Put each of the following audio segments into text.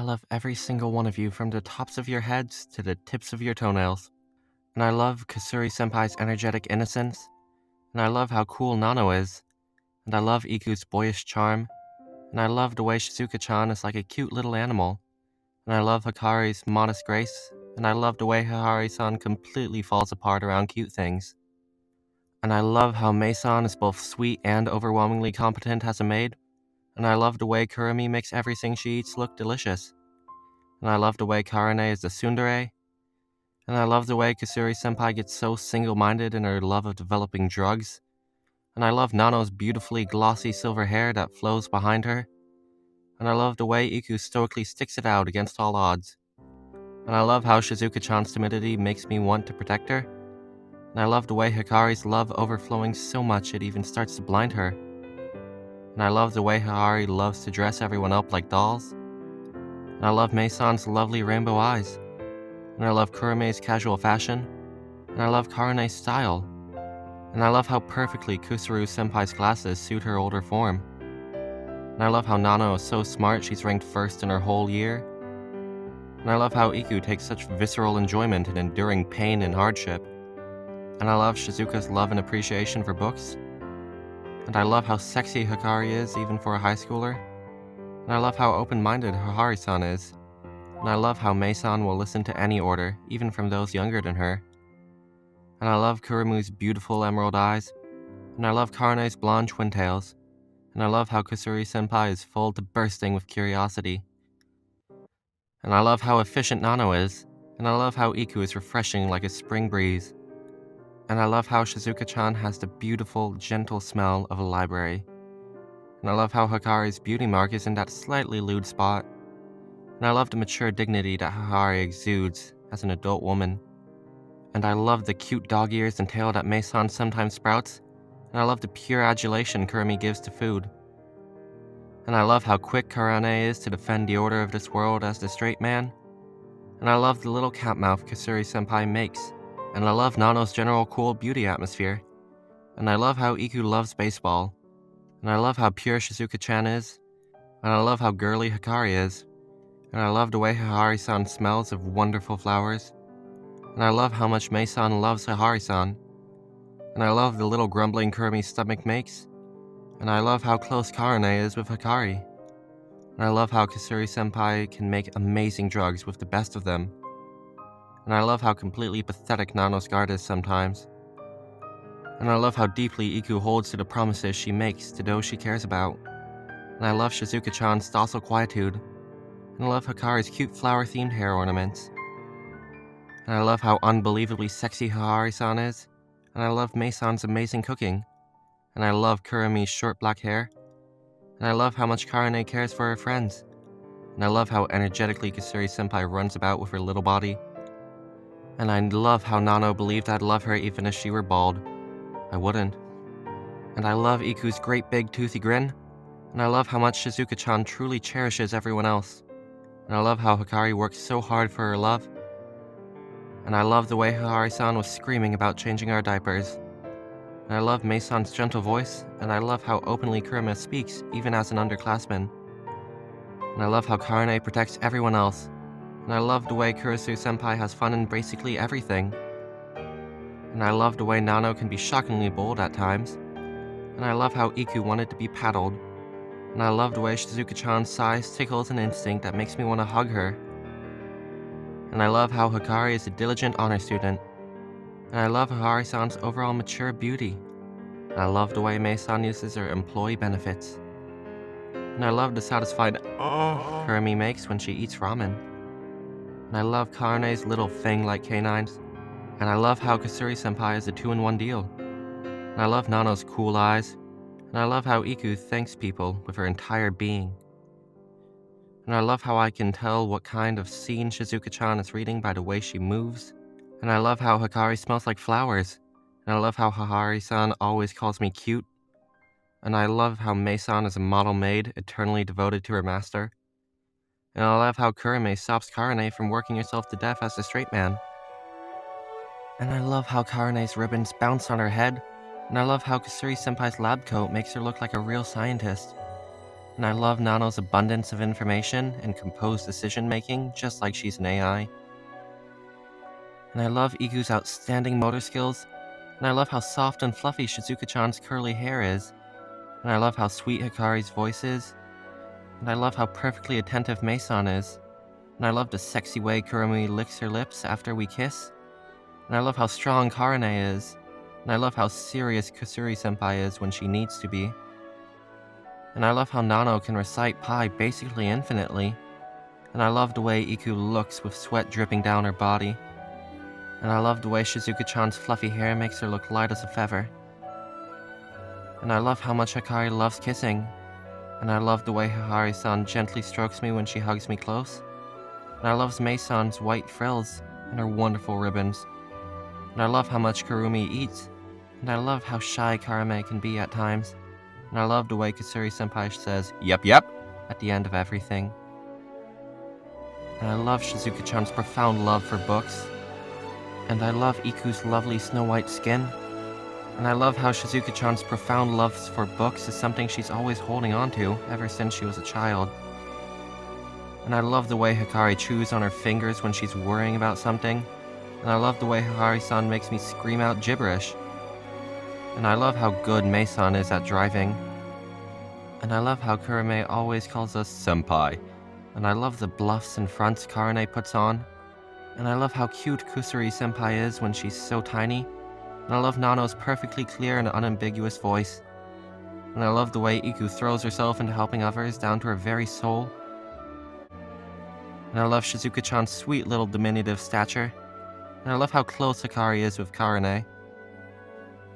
I love every single one of you from the tops of your heads to the tips of your toenails. And I love Kasuri-senpai's energetic innocence. And I love how cool Nano is. And I love Iku's boyish charm. And I love the way Shizuka-chan is like a cute little animal. And I love Hikari's modest grace. And I love the way Hihari-san completely falls apart around cute things. And I love how Mei-san is both sweet and overwhelmingly competent as a maid. And I love the way Kurumi makes everything she eats look delicious. And I love the way Karane is a tsundere. And I love the way Kasuri-senpai gets so single-minded in her love of developing drugs. And I love Nano's beautifully glossy silver hair that flows behind her. And I love the way Iku stoically sticks it out against all odds. And I love how Shizuka-chan's timidity makes me want to protect her. And I love the way Hikari's love overflowing so much it even starts to blind her. And I love the way Hikari loves to dress everyone up like dolls. And I love Mei-san's lovely rainbow eyes. And I love Kurume's casual fashion. And I love Karane's style. And I love how perfectly Kusuru-senpai's glasses suit her older form. And I love how Nano is so smart she's ranked first in her whole year. And I love how Iku takes such visceral enjoyment in enduring pain and hardship. And I love Shizuka's love and appreciation for books. And I love how sexy Hikari is even for a high schooler. And I love how open-minded Hihari-san is. And I love how Mei-san will listen to any order, even from those younger than her. And I love Kurumu's beautiful emerald eyes. And I love Karane's blonde twin tails. And I love how Kasuri-senpai is full to bursting with curiosity. And I love how efficient Nano is. And I love how Iku is refreshing like a spring breeze. And I love how Shizuka-chan has the beautiful, gentle smell of a library. And I love how Hikari's beauty mark is in that slightly lewd spot. And I love the mature dignity that Hikari exudes as an adult woman. And I love the cute dog ears and tail that Mei-san sometimes sprouts. And I love the pure adulation Kurumi gives to food. And I love how quick Karane is to defend the order of this world as the straight man. And I love the little cat mouth Kasuri-senpai makes. And I love Nano's general cool beauty atmosphere. And I love how Iku loves baseball. And I love how pure Shizuka-chan is. And I love how girly Hikari is. And I love the way Hihari-san smells of wonderful flowers. And I love how much Mei-san loves Hihari-san. And I love the little grumbling Kurumi's stomach makes. And I love how close Karane is with Hikari. And I love how Kasuri-senpai can make amazing drugs with the best of them. And I love how completely pathetic Nano's guard is sometimes. And I love how deeply Iku holds to the promises she makes to those she cares about. And I love Shizuka-chan's docile quietude. And I love Hikari's cute flower-themed hair ornaments. And I love how unbelievably sexy Hihari-san is. And I love Mei-san's amazing cooking. And I love Kurumi's short black hair. And I love how much Karane cares for her friends. And I love how energetically Kasuri-senpai runs about with her little body. And I love how Nano believed I'd love her even if she were bald. I wouldn't. And I love Iku's great big toothy grin. And I love how much Shizuka-chan truly cherishes everyone else. And I love how Hikari works so hard for her love. And I love the way Hihari-san was screaming about changing our diapers. And I love Mei-san's gentle voice, and I love how openly Kuruma speaks, even as an underclassman. And I love how Karane protects everyone else. And I love the way Kurisu-senpai has fun in basically everything. And I love the way Nano can be shockingly bold at times. And I love how Iku wanted to be paddled. And I love the way Shizuka-chan's sighs tickles an instinct that makes me want to hug her. And I love how Hikari is a diligent honor student. And I love Hihari-san's overall mature beauty. And I love the way Mei-san uses her employee benefits. And I love the satisfied Kurumi makes when she eats ramen. And I love Karane's little fang-like canines. And I love how Kasuri-senpai is a two-in-one deal. And I love Nano's cool eyes. And I love how Iku thanks people with her entire being. And I love how I can tell what kind of scene Shizuka-chan is reading by the way she moves. And I love how Hikari smells like flowers. And I love how Hihari-san always calls me cute. And I love how Mei-san is a model maid, eternally devoted to her master. And I love how Kurume stops Karane from working herself to death as a straight man. And I love how Karane's ribbons bounce on her head. And I love how Kasuri-senpai's lab coat makes her look like a real scientist. And I love Nano's abundance of information and composed decision-making, just like she's an AI. And I love Iku's outstanding motor skills, and I love how soft and fluffy Shizuka-chan's curly hair is, and I love how sweet Hikari's voice is, and I love how perfectly attentive Mason is, and I love the sexy way Kurumi licks her lips after we kiss, and I love how strong Karane is, and I love how serious Kusuri-senpai is when she needs to be, and I love how Nano can recite pi basically infinitely, and I love the way Iku looks with sweat dripping down her body, and I love the way Shizuka-chan's fluffy hair makes her look light as a feather, and I love how much Hikari loves kissing, and I love the way Hikari-san gently strokes me when she hugs me close, and I love Mei-san's white frills and her wonderful ribbons, and I love how much Kurumi eats, and I love how shy Karame can be at times, and I love the way Kusuri-senpai says, "Yep, yep," at the end of everything. And I love Shizuka-chan's profound love for books, and I love Iku's lovely snow-white skin, and I love how Shizuka-chan's profound love for books is something she's always holding on to ever since she was a child. And I love the way Hikari chews on her fingers when she's worrying about something, and I love the way Hikari-san makes me scream out gibberish. And I love how good Mei-san is at driving. And I love how Kurame always calls us senpai. And I love the bluffs and fronts Karane puts on. And I love how cute Kusuri-senpai is when she's so tiny. And I love Nano's perfectly clear and unambiguous voice. And I love the way Iku throws herself into helping others down to her very soul. And I love Shizuka-chan's sweet little diminutive stature. And I love how close Hikari is with Karane.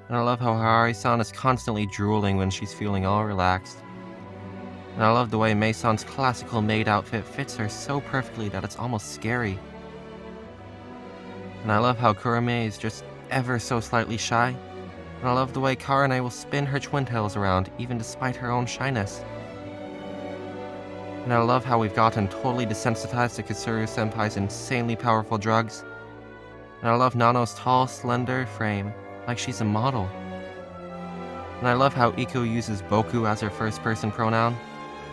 And I love how Hikari-san is constantly drooling when she's feeling all relaxed. And I love the way Mei-san's classical maid outfit fits her so perfectly that it's almost scary. And I love how Kurame is just ever so slightly shy. And I love the way Karane will spin her twin tails around, even despite her own shyness. And I love how we've gotten totally desensitized to Kusuri-senpai's insanely powerful drugs. And I love Nano's tall, slender frame, like she's a model. And I love how Iku uses Boku as her first-person pronoun.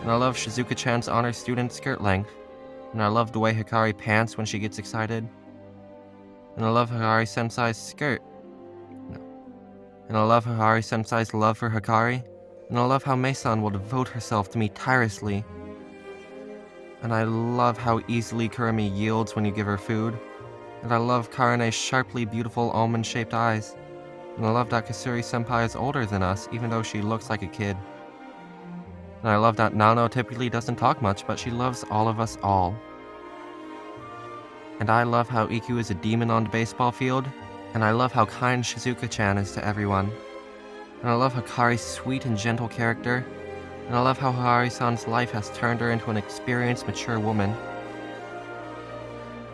And I love Shizuka-chan's honor student skirt length. And I love the way Hikari pants when she gets excited. And I love Hikari-sensei's skirt. And I love Hikari-sensei's love for Hikari. And I love how Mei-san will devote herself to me tirelessly. And I love how easily Kurumi yields when you give her food. And I love Karane's sharply beautiful almond-shaped eyes. And I love that Kusuri-senpai is older than us, even though she looks like a kid. And I love that Nano typically doesn't talk much, but she loves all of us all. And I love how Iku is a demon on the baseball field. And I love how kind Shizuka-chan is to everyone. And I love Hikari's sweet and gentle character. And I love how Hikari-san's life has turned her into an experienced, mature woman.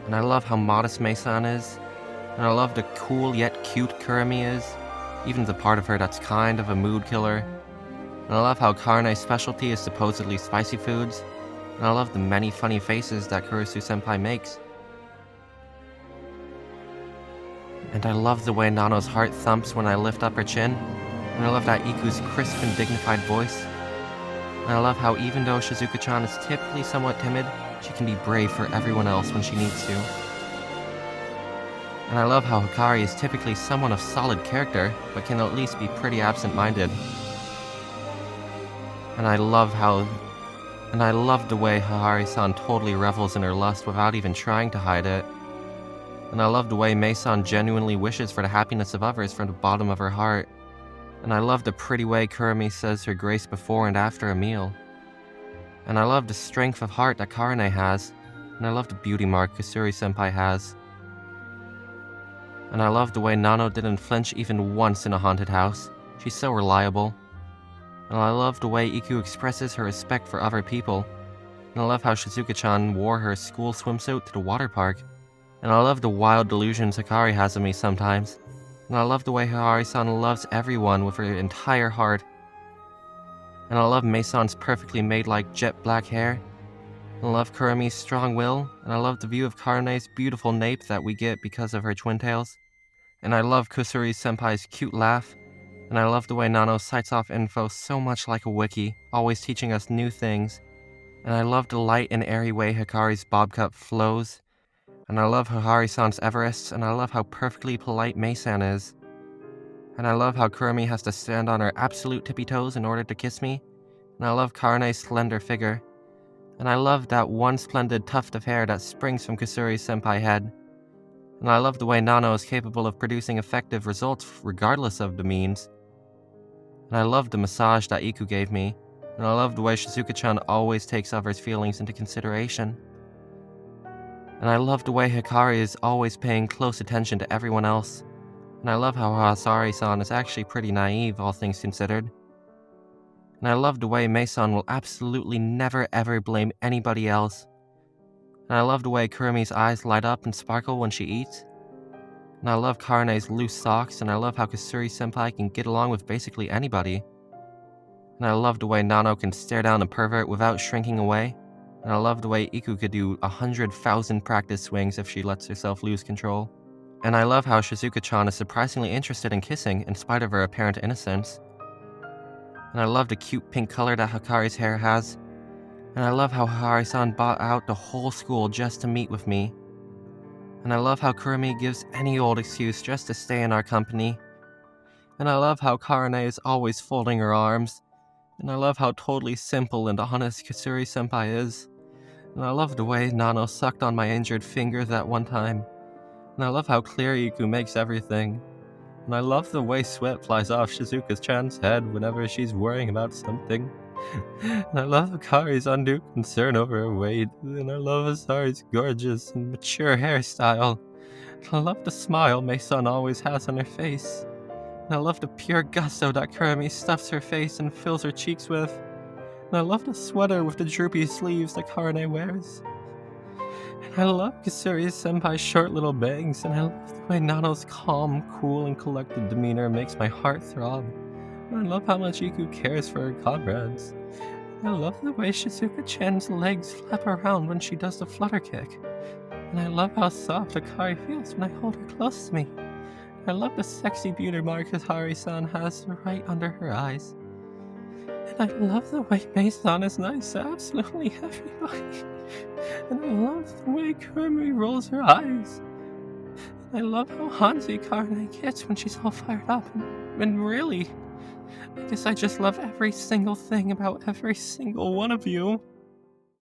And I love how modest Mei-san is. And I love the cool yet cute Kurumi is, even the part of her that's kind of a mood killer. And I love how Karane's specialty is supposedly spicy foods. And I love the many funny faces that Kurusu-senpai makes. And I love the way Nano's heart thumps when I lift up her chin. And I love that Iku's crisp and dignified voice. And I love how even though Shizuka-chan is typically somewhat timid, she can be brave for everyone else when she needs to. And I love how Hikari is typically someone of solid character, but can at least be pretty absent-minded. And I love the way Hikari-san totally revels in her lust without even trying to hide it. And I love the way Mei-san genuinely wishes for the happiness of others from the bottom of her heart. And I love the pretty way Kurumi says her grace before and after a meal. And I love the strength of heart that Karane has. And I love the beauty mark Kusuri-senpai has. And I love the way Nano didn't flinch even once in a haunted house. She's so reliable. And I love the way Iku expresses her respect for other people. And I love how Shizuka-chan wore her school swimsuit to the water park. And I love the wild delusions Hikari has of me sometimes. And I love the way Hikari-san loves everyone with her entire heart. And I love Mei-san's perfectly made like jet black hair. And I love Kurumi's strong will. And I love the view of Karane's beautiful nape that we get because of her twin tails. And I love Kusuri-senpai's cute laugh. And I love the way Nano cites off info so much like a wiki, always teaching us new things. And I love the light and airy way Hikari's bob cut flows. And I love Hihari-san's Everest, and I love how perfectly polite Mei-san is. And I love how Kurumi has to stand on her absolute tippy toes in order to kiss me. And I love Karane's slender figure. And I love that one splendid tuft of hair that springs from Kusuri's senpai head. And I love the way Nano is capable of producing effective results regardless of the means. And I love the massage that Iku gave me. And I love the way Shizuka-chan always takes others' feelings into consideration. And I love the way Hikari is always paying close attention to everyone else. And I love how Hasari-san is actually pretty naive, all things considered. And I love the way Mei-san will absolutely never ever blame anybody else. And I love the way Kurumi's eyes light up and sparkle when she eats. And I love Karane's loose socks, and I love how Kusuri-senpai can get along with basically anybody. And I love the way Nano can stare down a pervert without shrinking away. And I love the way Iku could do 100,000 practice swings if she lets herself lose control. And I love how Shizuka-chan is surprisingly interested in kissing in spite of her apparent innocence. And I love the cute pink color that Hikari's hair has. And I love how Hikari-san bought out the whole school just to meet with me. And I love how Kurumi gives any old excuse just to stay in our company. And I love how Karane is always folding her arms. And I love how totally simple and honest Kusuri-senpai is. And I love the way Nano sucked on my injured finger that one time. And I love how clear Iku makes everything. And I love the way sweat flies off Shizuka-chan's head whenever she's worrying about something. And I love Akari's undue concern over her weight. And I love Asari's gorgeous and mature hairstyle. And I love the smile Mei-san always has on her face. And I love the pure gusto that Kurumi stuffs her face and fills her cheeks with. And I love the sweater with the droopy sleeves that Karane wears. And I love Kusuri's senpai's short little bangs, and I love the way Nano's calm, cool, and collected demeanor makes my heart throb. And I love how much Iku cares for her comrades. And I love the way Shizuka-chan's legs flap around when she does the flutter kick. And I love how soft Akari feels when I hold her close to me. And I love the sexy beauty mark Akari-san has right under her eyes. And I love the way Mei-san is nice to absolutely everybody. And I love the way Kurumi rolls her eyes. And I love how Hanzi Karane gets when she's all fired up. And really, I guess I just love every single thing about every single one of you.